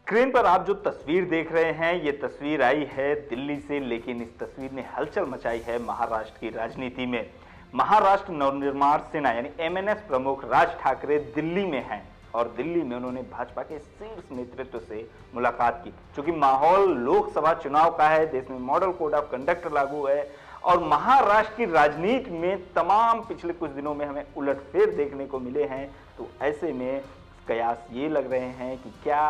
Screen पर आप जो तस्वीर देख रहे हैं, ये तस्वीर आई है दिल्ली से, लेकिन इस तस्वीर ने हलचल मचाई है महाराष्ट्र की राजनीति में। महाराष्ट्र नवनिर्माण सेना यानी एमएनएस प्रमुख राज ठाकरे दिल्ली में हैं और दिल्ली में उन्होंने भाजपा के शीर्ष नेतृत्व से मुलाकात की। चूंकि माहौल लोकसभा चुनाव का है, देश में मॉडल कोड ऑफ कंडक्ट लागू है और महाराष्ट्र की राजनीति में तमाम पिछले कुछ दिनों में हमें उलटफेर देखने को मिले हैं, तो ऐसे में कयास ये लग रहे हैं कि क्या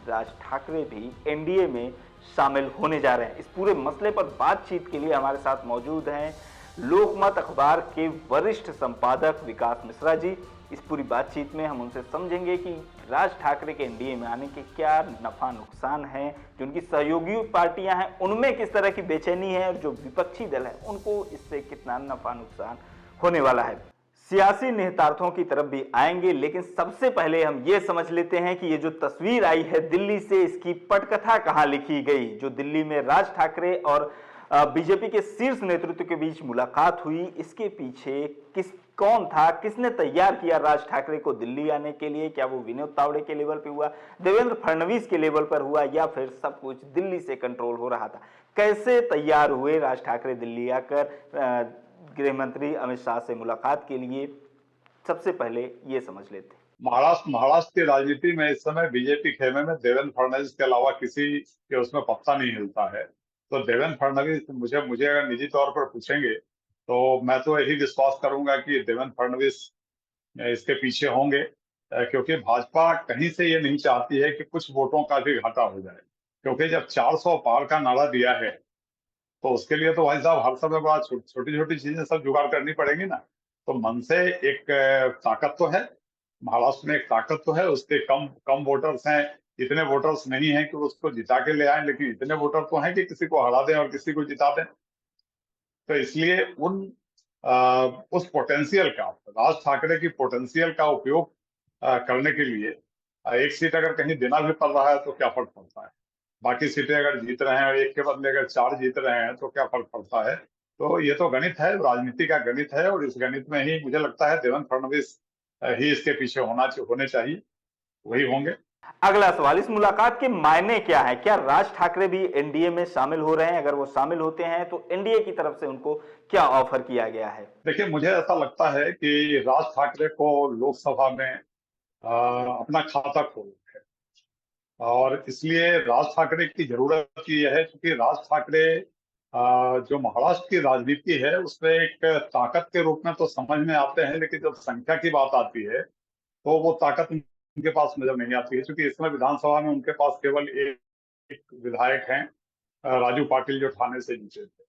राज ठाकरे भी एनडीए में शामिल होने जा रहे हैं। इस पूरे मसले पर बातचीत के लिए हमारे साथ मौजूद हैं लोकमत अखबार के वरिष्ठ संपादक विकास मिश्रा जी। इस पूरी बातचीत में हम उनसे समझेंगे कि राज ठाकरे के एनडीए में आने के क्या नफा नुकसान है, जो उनकी सहयोगी पार्टियां हैं उनमें किस तरह की बेचैनी है और जो विपक्षी दल है उनको इससे कितना नफा नुकसान होने वाला है। सियासी निहितार्थों की तरफ भी आएंगे, लेकिन सबसे पहले हम ये समझ लेते हैं कि ये जो तस्वीर आई है दिल्ली से, इसकी पटकथा कहां लिखी गई। जो दिल्ली में राज ठाकरे और बीजेपी के शीर्ष नेतृत्व के बीच मुलाकात हुई, इसके पीछे कौन था, किसने तैयार किया राज ठाकरे को दिल्ली आने के लिए? क्या वो विनोद तावड़े के लेवल पे हुआ, देवेंद्र फडणवीस के लेवल पर हुआ, या फिर सब कुछ दिल्ली से कंट्रोल हो रहा था? कैसे तैयार हुए राज ठाकरे दिल्ली आकर गृह मंत्री अमित शाह से मुलाकात के लिए? सबसे पहले ये समझ लेते हैं। महाराष्ट्र की राजनीति में इस समय बीजेपी खेमे में देवेंद्र फडणवीस के अलावा किसी के उसमें पत्ता नहीं हिलता है। तो देवेंद्र फडणवीस मुझे मुझे अगर निजी तौर पर पूछेंगे तो मैं तो यही विश्वास करूंगा कि देवेंद्र फडणवीस इसके पीछे होंगे, क्योंकि भाजपा कहीं से ये नहीं चाहती है कि कुछ वोटों का भी घाटा हो जाए। क्योंकि जब 400 पार का नारा दिया है तो उसके लिए तो भाई साहब हर समय बड़ा छोटी छोटी चीजें सब जुगाड़ करनी पड़ेंगी ना। तो मन से एक ताकत तो है, महाराष्ट्र में एक ताकत तो है, उसके कम कम वोटर्स हैं। इतने वोटर्स नहीं है कि उसको जिता के ले आए, लेकिन इतने वोटर तो हैं कि किसी को हरा दें और किसी को जिता दें। तो इसलिए उस पोटेंशियल का, राज ठाकरे की पोटेंशियल का उपयोग करने के लिए एक सीट अगर कहीं देना भी पड़ रहा है तो क्या फर्क पड़ता है। बाकी सीटें अगर जीत रहे हैं और एक के बदले अगर 4 जीत रहे हैं तो क्या फर्क पड़ता है। तो ये तो गणित है, राजनीति का गणित है, और इस गणित में ही मुझे लगता है देवेंद्र फडणवीस ही इसके पीछे होने चाहिए, वही होंगे। अगला सवाल, इस मुलाकात के मायने क्या है? क्या राज ठाकरे भी एनडीए में शामिल हो रहे हैं? अगर वो शामिल होते हैं तो एनडीए की तरफ से उनको क्या ऑफर किया गया है? देखिए, मुझे ऐसा लगता है कि राज ठाकरे को लोकसभा में अपना खाता खोलना है, और इसलिए राज ठाकरे की जरूरत यह है क्योंकि राज ठाकरे जो महाराष्ट्र की राजनीति है उसमें एक ताकत के रूप में तो समझ में आते हैं, लेकिन जब संख्या की बात आती है तो वो ताकत उनके पास नजर नहीं आती है। क्योंकि इसमें विधानसभा में उनके पास केवल एक विधायक हैं, राजू पाटिल, जो ठाणे से जीते थे।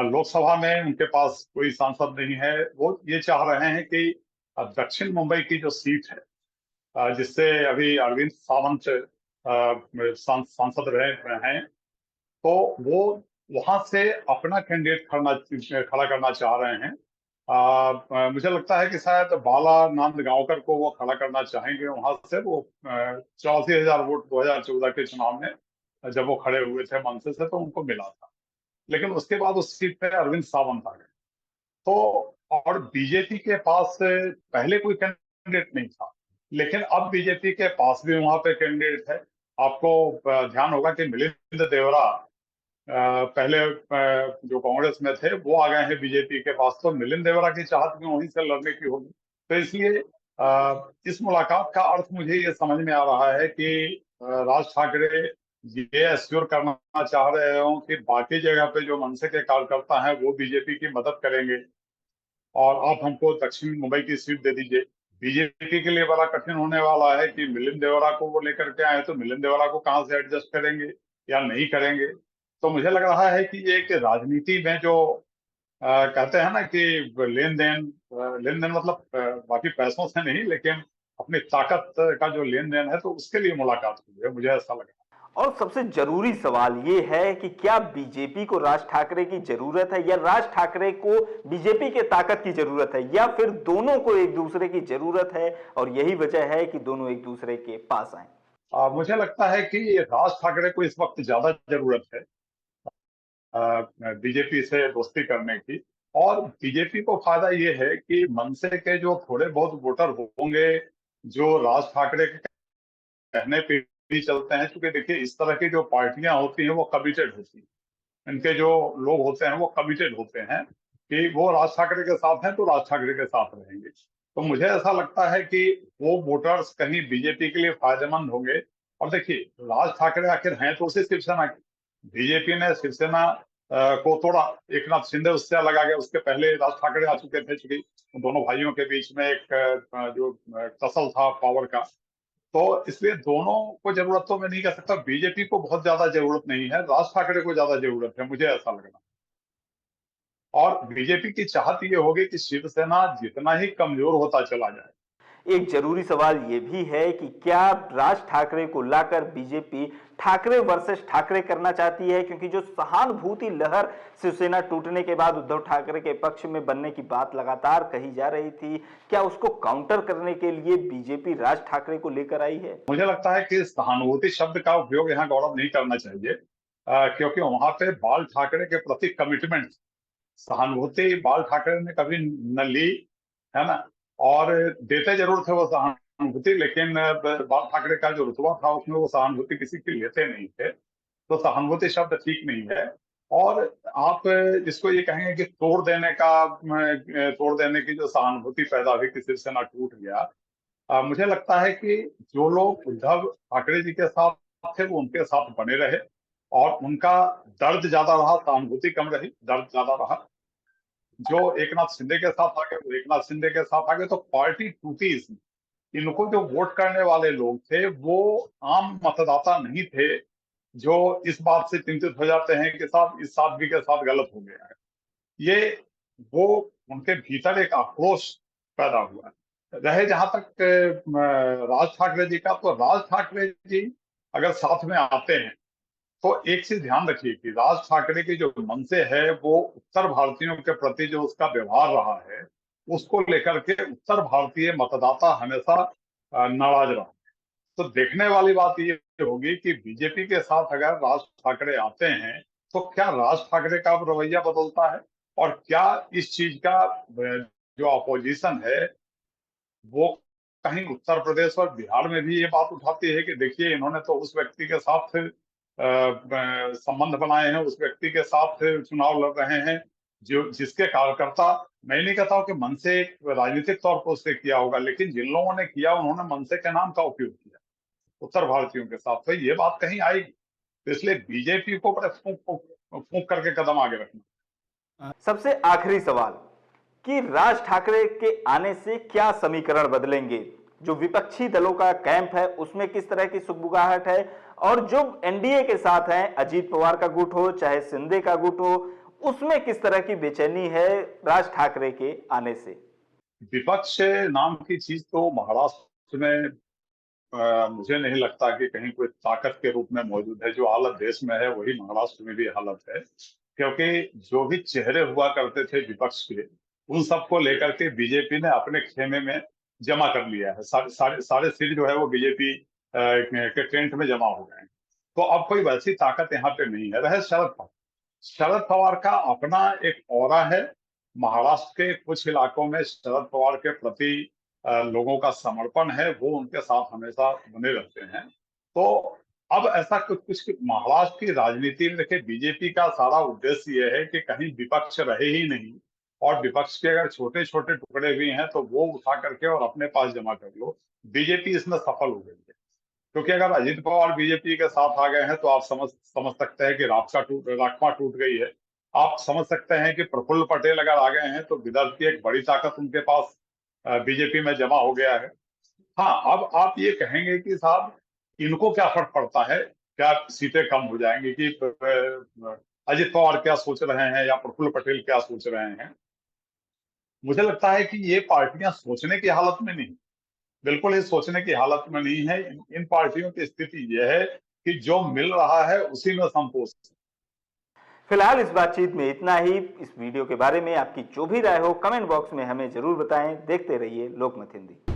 लोकसभा में उनके पास कोई सांसद नहीं है। वो ये चाह रहे हैं कि दक्षिण मुंबई की जो सीट है, जिससे अभी अरविंद सावंत सांसद रहे हैं, तो वो वहां से अपना कैंडिडेट खड़ा करना चाह रहे हैं। मुझे लगता है कि शायद बाला नांदगांवकर को वो खड़ा करना चाहेंगे वहां से। वो 84,000 वोट 2014 के चुनाव में जब वो खड़े हुए थे मनसे से तो उनको मिला था, लेकिन उसके बाद उस सीट पे अरविंद सावंत आ गए। तो और बीजेपी के पास पहले कोई कैंडिडेट नहीं था, लेकिन अब बीजेपी के पास भी वहां पे कैंडिडेट है। आपको ध्यान होगा कि मिलिंद देवरा पहले जो कांग्रेस में थे वो आ गए हैं बीजेपी के पास। तो मिलिंद देवरा की चाहत में वहीं से लड़ने की होगी। तो इसलिए इस मुलाकात का अर्थ मुझे ये समझ में आ रहा है कि राज ठाकरे ये एश्योर करना चाह रहे हो कि बाकी जगह पे जो मनसे के कार्यकर्ता हैं वो बीजेपी की मदद करेंगे, और आप हमको दक्षिण मुंबई की सीट दे दीजिए। बीजेपी के लिए बड़ा कठिन होने वाला है कि मिलिंद देवरा को वो लेकर के आए, तो मिलिंद देवरा को कहाँ से एडजस्ट करेंगे या नहीं करेंगे। तो मुझे लग रहा है कि ये एक राजनीति में जो कहते हैं ना कि लेन देन मतलब बाकी पैसों से नहीं, लेकिन अपनी ताकत का जो लेन देन है, तो उसके लिए मुलाकात हुई है, मुझे ऐसा लगा। और सबसे जरूरी सवाल ये है कि क्या बीजेपी को राज ठाकरे की जरूरत है, या राज ठाकरे को बीजेपी के ताकत की जरूरत है, या फिर दोनों को एक दूसरे की जरूरत है और यही वजह है कि दोनों एक दूसरे के पास आए? मुझे लगता है कि राज ठाकरे को इस वक्त ज्यादा जरूरत है बीजेपी से दोस्ती करने की। और बीजेपी को फायदा ये है कि मनसे के जो थोड़े बहुत वोटर होंगे जो राज ठाकरे के कहने पे भी चलते हैं, क्योंकि देखिए इस तरह की जो पार्टियां होती हैं वो कमिटेड होती हैं। इनके जो लोग होते हैं वो कमिटेड होते हैं कि वो राज ठाकरे के साथ हैं तो राज ठाकरे के साथ रहेंगे। तो मुझे ऐसा लगता है कि वो वोटर्स कहीं बीजेपी के लिए फायदेमंद होंगे। और देखिए राज ठाकरे आखिर हैं तो उसी शिवसेना के। बीजेपी ने शिवसेना को तोड़ा, एक नाथ शिंदे उससे लगा गया, उसके पहले राज ठाकरे आ चुके थे, चूंकि दोनों भाइयों के बीच में एक जो टसल था पावर का। तो इसलिए दोनों को जरूरत तो मैं नहीं कह सकता, बीजेपी को बहुत ज्यादा जरूरत नहीं है, राज ठाकरे को ज्यादा जरूरत है, मुझे ऐसा लग रहा है। और बीजेपी की चाहत ये होगी कि शिवसेना जितना ही कमजोर होता चला जाए। एक जरूरी सवाल ये भी है कि क्या राज ठाकरे को लाकर बीजेपी ठाकरे वर्सेस ठाकरे करना चाहती है, क्योंकि जो सहानुभूति लहर शिवसेना टूटने के बाद उद्धव ठाकरे के पक्ष में बनने की बात लगातार कही जा रही थी, क्या उसको काउंटर करने के लिए बीजेपी राज ठाकरे को लेकर आई है? मुझे लगता है कि सहानुभूति शब्द का उपयोग यहाँ गौरव नहीं करना चाहिए, क्योंकि वहां पे बाल ठाकरे के प्रति कमिटमेंट, सहानुभूति बाल ठाकरे ने कभी न ली, है ना। और देते जरूर थे वो सहानुभूति, लेकिन बाल ठाकरे का जो रुतबा था उसमें वो सहानुभूति किसी की लेते नहीं थे। तो सहानुभूति शब्द ठीक नहीं है। और आप जिसको ये कहेंगे कि तोड़ देने की जो सहानुभूति पैदा हुई कि शिवसेना टूट गया, मुझे लगता है कि जो लोग उद्धव ठाकरे जी के साथ थे वो उनके साथ बने रहे, और उनका दर्द ज्यादा रहा, सहानुभूति कम रही, दर्द ज्यादा रहा। जो एकनाथ शिंदे के साथ आ गए वो एकनाथ शिंदे के साथ आ गए, तो पार्टी टूटी इसमें। इनको जो वोट करने वाले लोग थे वो आम मतदाता नहीं थे, जो इस बात से चिंतित हो जाते हैं कि साहब इस साध्वी के साथ गलत हो गया है। ये वो उनके भीतर एक आक्रोश पैदा हुआ है। रहे जहां तक राज ठाकरे जी का, तो राज ठाकरे जी अगर साथ में आते हैं तो एक चीज ध्यान रखिए कि राज ठाकरे की जो मन से है वो उत्तर भारतीयों के प्रति जो उसका व्यवहार रहा है उसको लेकर के उत्तर भारतीय मतदाता हमेशा नाराज रहा। तो देखने वाली बात ये होगी कि बीजेपी के साथ अगर राज ठाकरे आते हैं तो क्या राज ठाकरे का रवैया बदलता है, और क्या इस चीज का जो अपोजिशन है वो कहीं उत्तर प्रदेश और बिहार में भी ये बात उठाती है कि देखिए इन्होंने तो उस व्यक्ति के साथ संबंध बनाए हैं, उस व्यक्ति के साथ चुनाव लड़ रहे हैं जो जिसके कार्यकर्ता, मैं नहीं कहता हूं कि मन से राजनीतिक तौर पर उससे किया होगा, लेकिन जिन लोगों ने किया उन्होंने मनसे के नाम का उपयोग किया उत्तर भारतीयों के साथ, तो ये बात कहीं आएगी। तो इसलिए बीजेपी को बड़े फूंक फूंक फूंक करके कदम आगे रखना। सबसे आखिरी सवाल कि राज ठाकरे के आने से क्या समीकरण बदलेंगे? जो विपक्षी दलों का कैंप है उसमें किस तरह की सुगबुगाहट है, और जो एनडीए के साथ हैं, अजीत पवार का गुट हो चाहे शिंदे का गुट हो, उसमें किस तरह की बेचैनी है राज ठाकरे के आने से? विपक्ष नाम की चीज तो महाराष्ट्र में मुझे नहीं लगता कि कहीं कोई ताकत के रूप में मौजूद है। जो हालत देश में है वही महाराष्ट्र में भी हालत है, क्योंकि जो भी चेहरे हुआ करते थे विपक्ष के उन सबको लेकर के बीजेपी ने अपने खेमे में जमा कर लिया है। सारे सीट जो है वो बीजेपी के टेंट में जमा हो गए हैं। तो अब कोई वैसी ताकत यहाँ पे नहीं है। रहे शरद पवार का अपना एक ऑरा है। महाराष्ट्र के कुछ इलाकों में शरद पवार के प्रति लोगों का समर्पण है, वो उनके साथ हमेशा बने रहते हैं। तो अब ऐसा कुछ महाराष्ट्र की राजनीति में देखिए बीजेपी का सारा उद्देश्य ये है कि कहीं विपक्ष रहे ही नहीं, और विपक्ष के अगर छोटे छोटे टुकड़े भी हैं तो वो उठा करके और अपने पास जमा कर लो। बीजेपी इसमें सफल हो गई है, क्योंकि अगर अजित पवार बीजेपी के साथ आ गए हैं तो आप समझ सकते हैं कि राकपा टूट गई है। आप समझ सकते हैं कि प्रफुल्ल पटेल अगर आ गए हैं तो विदर्भ की एक बड़ी ताकत उनके पास बीजेपी में जमा हो गया है। हाँ, अब आप ये कहेंगे कि साहब इनको क्या फर्क पड़ता है, क्या सीटें कम हो जाएंगी, कि अजित पवार क्या सोच रहे हैं या प्रफुल्ल पटेल क्या सोच रहे हैं। मुझे लगता है कि ये पार्टियां सोचने की हालत में नहीं, बिल्कुल ही सोचने की हालत में नहीं है। इन पार्टियों की स्थिति यह है कि जो मिल रहा है उसी में संतोष। फिलहाल इस बातचीत में इतना ही। इस वीडियो के बारे में आपकी जो भी राय हो कमेंट बॉक्स में हमें जरूर बताएं। देखते रहिए लोकमत हिंदी।